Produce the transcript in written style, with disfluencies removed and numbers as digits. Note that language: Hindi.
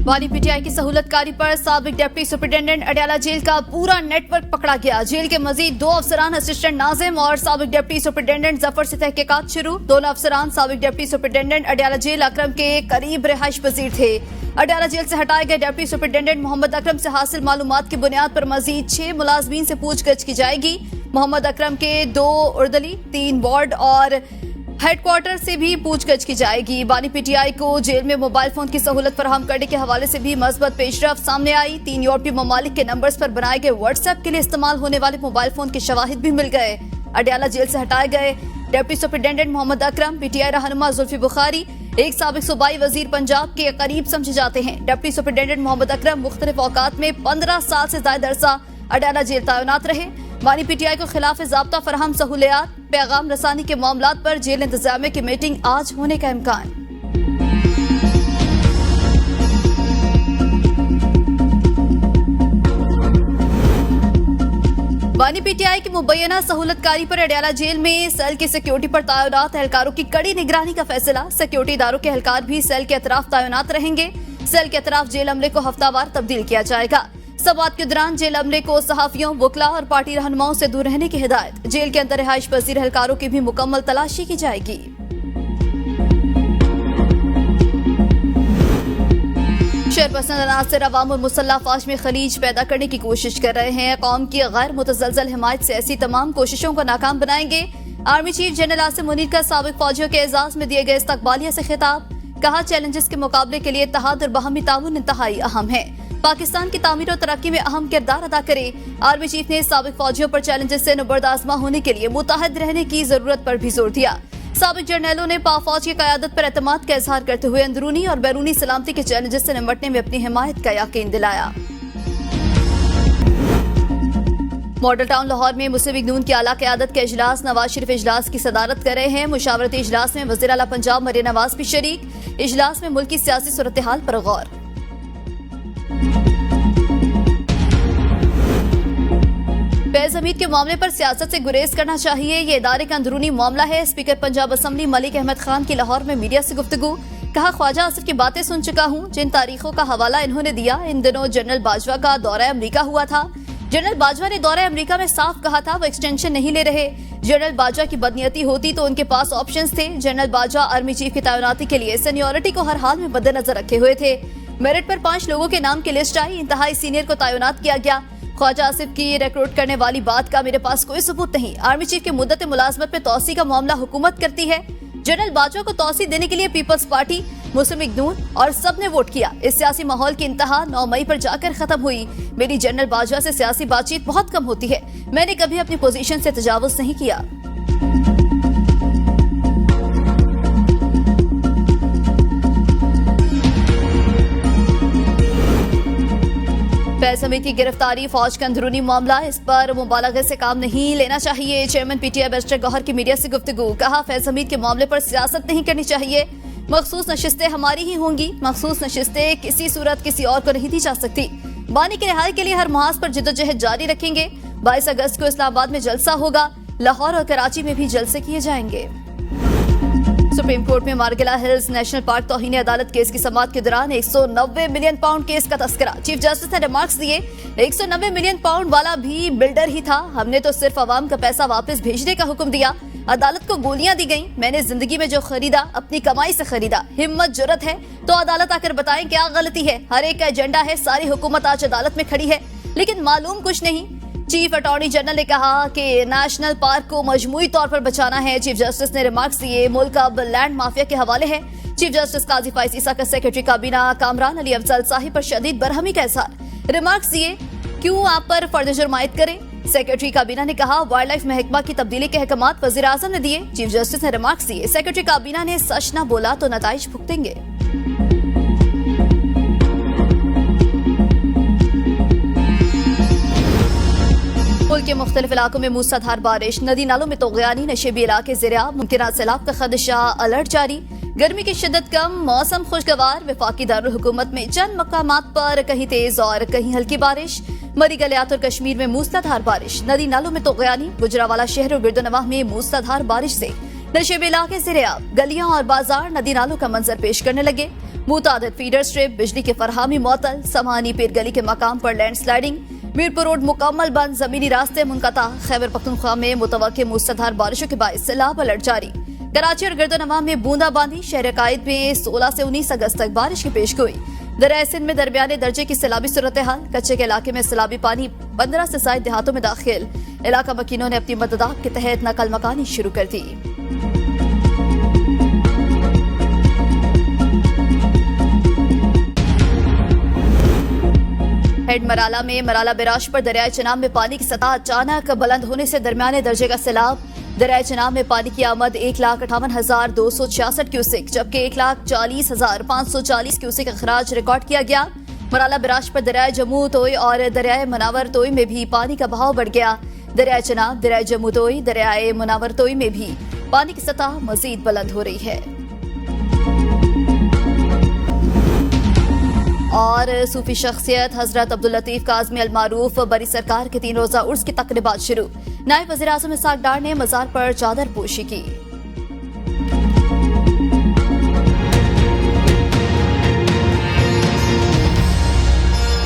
वाली पीटीआई की सहूलतकारी पर साबिक डिप्टी सुपरिटेंडेंट अडयाला जेल का पूरा नेटवर्क पकड़ा गया। जेल के मजीद 2 अफसरान असिस्टेंट नाजिम और साबिक डिप्टी सुपरिटेंडेंट जफर से तहकीकात शुरू। दोनों अफसरान साबिक डिप्टी सुपरिटेंडेंट अडयाला जेल अकरम के करीब रिहाइश पजीर थे। अडयाला जेल से हटाए गए डिप्टी सुपरिटेंडेंट मोहम्मद अकरम से हासिल मालूमात की बुनियाद पर मजीद 6 मुलाजमीन से पूछगछ की जाएगी। मोहम्मद अकरम के 2 उर्दली, 3 वार्ड और हेडक्वार्टर से भी पूछगछ की जाएगी। बानी पीटीआई को जेल में मोबाइल फोन की सहूलत फराहम करने के हवाले से भी मस्बत पेशरफ्त सामने आई। 3 यूरोपीय ममालिक के नंबर्स पर बनाए गए व्हाट्सएप के लिए इस्तेमाल होने वाले मोबाइल फोन के शवाहिद भी मिल गए। अडयाला जेल से हटाए गए deputy superintendent Mohammad Akram PTI रहनुमा जुल्फी बुखारी एक साबिक सूबाई वजीर पंजाब के करीब समझे जाते हैं। डिप्टी सुपरिटेंडेंट मोहम्मद अकरम मुख्तलिफ औकात में 15 साल से ज्यादा अरसा अडयाला जेल तैनात रहे। बानी पीटीआई को खिलाफ ज़ाब्ता फराहम सहूलियात, पैगाम रसानी के मामलात पर जेल इंतजामिया की मीटिंग आज होने का इम्कान। बानी पीटीआई की मुबैना सहूलतकारी पर अडयाला जेल में सेल की सिक्योरिटी पर तैनात एहलकारों की कड़ी निगरानी का फैसला। सिक्योरिटी इदारों के एहलकार भी सेल के अतराफ तैनात रहेंगे। सेल के अतराफ जेल अमले को हफ्तावार तब्दील किया जाएगा। समात के दौरान जेल अमले को सहाफियों, वकला और पार्टी रहनुमाओं से दूर रहने की हिदायत। जेल के अंदर रिहाइश पजीर एहलकारों की भी मुकम्मल तलाशी की जाएगी। शहरपसंद अनासर अवामुल मुसल्लह फाश में खलीज पैदा करने की कोशिश कर रहे हैं। कौम की गैर मुतज़लज़ल हिमायत से ऐसी तमाम कोशिशों को नाकाम बनाएंगे। Army chief general Asim Munir का साबिक फौजियों के एजाज में दिए गए इस्तकबालिया से खिताब। कहा, चैलेंजेस के मुकाबले के लिए इत्तेहाद और बाहमी ताउन इंतहाई अहम है। पाकिस्तान की तामीर और तरक्की में अहम किरदार अदा करे। आर्मी चीफ ने साबिक फौजियों पर चैलेंजेस से नुबर्दाज़मा होने के लिए मुत्तहद रहने की जरूरत पर भी जोर दिया। साबिक जर्नैलों ने पाक फौज की क़यादत पर एतमाद का इजहार करते हुए अंदरूनी और बैरूनी सलामती के चैलेंजेस से निपटने में अपनी हिमायत का यकीन दिलाया। मॉडल टाउन लाहौर में मुस्लिम लीग नून की आला क़यादत के इजलास नवाज शरीफ इजलास की सदारत कर रहे हैं। मुशावरती इजलास में वज़ीर आला पंजाब मरियम नवाज भी शरीक। इजलास में मुल्क की सियासी सूरत हाल पर गौर। फैज हमीद के मामले पर सियासत से गुरेज करना चाहिए, ये इदारे का अंदरूनी मामला है। स्पीकर पंजाब असम्बली मलिक अहमद खान की लाहौर में मीडिया से गुफ्तगू। कहा, ख्वाजा आसिफ की बातें सुन चुका हूँ। जिन तारीखों का हवाला इन्होंने दिया, इन दिनों जनरल बाजवा का दौरा अमरीका हुआ था। जनरल बाजवा ने दौरा अमरीका में साफ कहा था वो एक्सटेंशन नहीं ले रहे। जनरल बाजवा की बदनीयती होती तो उनके पास ऑप्शंस थे। जनरल बाजवा आर्मी चीफ की तैनाती के लिए सीनियरिटी को हर हाल में मद्देनजर रखे हुए थे। मेरिट पर 5 लोगों के नाम की लिस्ट आई। इंतहाई सीनियर को तैनात किया गया। ख्वाजा आसिफ की रिक्रूट करने वाली बात का मेरे पास कोई सबूत नहीं। आर्मी चीफ की मुद्दत मुलाजमत में तौसी का मामला हुकूमत करती है। जनरल बाजवा को तौसी देने के लिए पीपल्स पार्टी, मुस्लिम लीग नून और सब ने वोट किया। इस सियासी माहौल की इंतहा 9 मई पर जाकर खत्म हुई। मेरी जनरल बाजवा से सियासी बातचीत बहुत कम होती है। मैंने कभी अपनी पोजीशन से तजावुज नहीं किया। फैज हमीद की गिरफ्तारी फौज का अंदरूनी मामला, इस पर मुबालगे से काम नहीं लेना चाहिए। चेयरमैन पीटीआई बैरिस्टर गौहर की मीडिया से गुफ्तगू। कहा, फैज हमीद के मामले पर सियासत नहीं करनी चाहिए। मखसूस नशिस्तें हमारी ही होंगी। मखसूस नशिस्तें किसी सूरत किसी और को नहीं दी जा सकती। बानी की रिहाई के लिए हर मुहाज पर जिद्दोजहद जारी रखेंगे। 22 अगस्त को इस्लामाबाद में जलसा होगा। लाहौर और कराची में भी जलसे किए जाएंगे। सुप्रीम कोर्ट में मारगिला हिल्स नेशनल पार्क तौहीन अदालत केस की समाअत के दौरान 190 मिलियन पाउंड केस का तस्करा। चीफ जस्टिस ने रिमार्क्स दिए, 190 मिलियन पाउंड वाला भी बिल्डर ही था। हमने तो सिर्फ अवाम का पैसा वापस भेजने का हुक्म दिया। अदालत को गोलियां दी गईं। मैंने जिंदगी में जो खरीदा अपनी कमाई से खरीदा। हिम्मत जुर्रत है तो अदालत आकर बताएं क्या गलती है। हर एक का एजेंडा है। सारी हुकूमत आज अदालत में खड़ी है लेकिन मालूम कुछ नहीं। चीफ अटॉर्नी जनरल ने कहा कि नेशनल पार्क को मजमूई तौर पर बचाना है। चीफ जस्टिस ने रिमार्क्स दिए, मुल्क अब लैंड माफिया के हवाले है। चीफ जस्टिस काजी फैज ईसा का सेक्रेटरी काबीना कामरान अली अफजल साहिब पर शदीद बरहमी का इजहार। रिमार्क्स दिए, क्यों आप पर फर्द जुर्म आयद करें। सेक्रेटरी काबीना ने कहा, वाइल्ड लाइफ महकमा की तब्दीली के अहकामात वज़ीर आज़म ने दिए। चीफ जस्टिस ने रिमार्क्स दिए, सेक्रेटरी काबीना ने सच न बोला तो नताइज भुगतेंगे। मुल्क के मुख्तलिफ इलाकों में मूसलाधार बारिश, नदी नालों में तोग़यानी, नशेबी इलाके ज़ेर-आब, मुमकिन सैलाब का खदशा, अलर्ट जारी। गर्मी की शिद्दत कम, मौसम खुशगवार। वफाकी दारुल हुकूमत में चंद मकामात पर कहीं तेज और कहीं हल्की बारिश। मरी गलियात और कश्मीर में मूसलाधार बारिश, नदी नालों में तोग़यानी। गुजरावाला शहर और गिरदोनवाह में मूसलाधार बारिश से नशेबी इलाके ज़ेर-ए-आब, गलियां और बाजार नदी नालों का मंजर पेश करने लगे। मुतादिद फीडर स्ट्रिप, बिजली की फरहामी मुअत्तल, समानी पीर गली के मकाम पर लैंडस्लाइडिंग, मीरपुर रोड मुकम्मल बंद, जमीनी रास्ते मुनक़ता। खैबर पख्तूनख्वा में मुतवक्किल मूसलाधार बारिशों के बाइस सैलाब अलर्ट जारी। कराची और गिरदोनवा में बूंदाबांदी। शहर कायद में 16 से 19 अगस्त तक बारिश की पेशगोई। दरियाए सिंध में दरमियाने दर्जे की सैलाबी सूरत हाल। कच्चे के इलाके में सैलाबी पानी 15 से ज़ायद देहातों में दाखिल। इलाका मकीनों ने अपनी मददात के तहत नकल मकानी शुरू कर दी। हेड मराला में मराला बैराज पर दरियाए चनाब में पानी की सतह अचानक बुलंद होने से दरमियाने दर्जे का सैलाब। दरियाए चनाब में पानी की आमद 1,58,266 क्यूसेक जबकि 1,40,540 क्यूसेक अखराज रिकॉर्ड किया गया। मराला बैराज पर दरियाए जम्मू तोई और दरियाए मुनावर तोई में भी पानी का बहाव बढ़ गया। दरियाए चनाब, दरियाए जम्मू तोई, दरियाए मुनावर तोई में भी पानी की सतह मजीद बुलंद हो रही है। और सूफी शख्सियत हजरत अब्दुल लतीफ काज़मी अल मारूफ बरी सरकार के 3 रोजा उर्स की तकरीबात शुरू। नायब वज़ीर आज़म इसहाक डार ने मज़ार पर चादर पोशी की।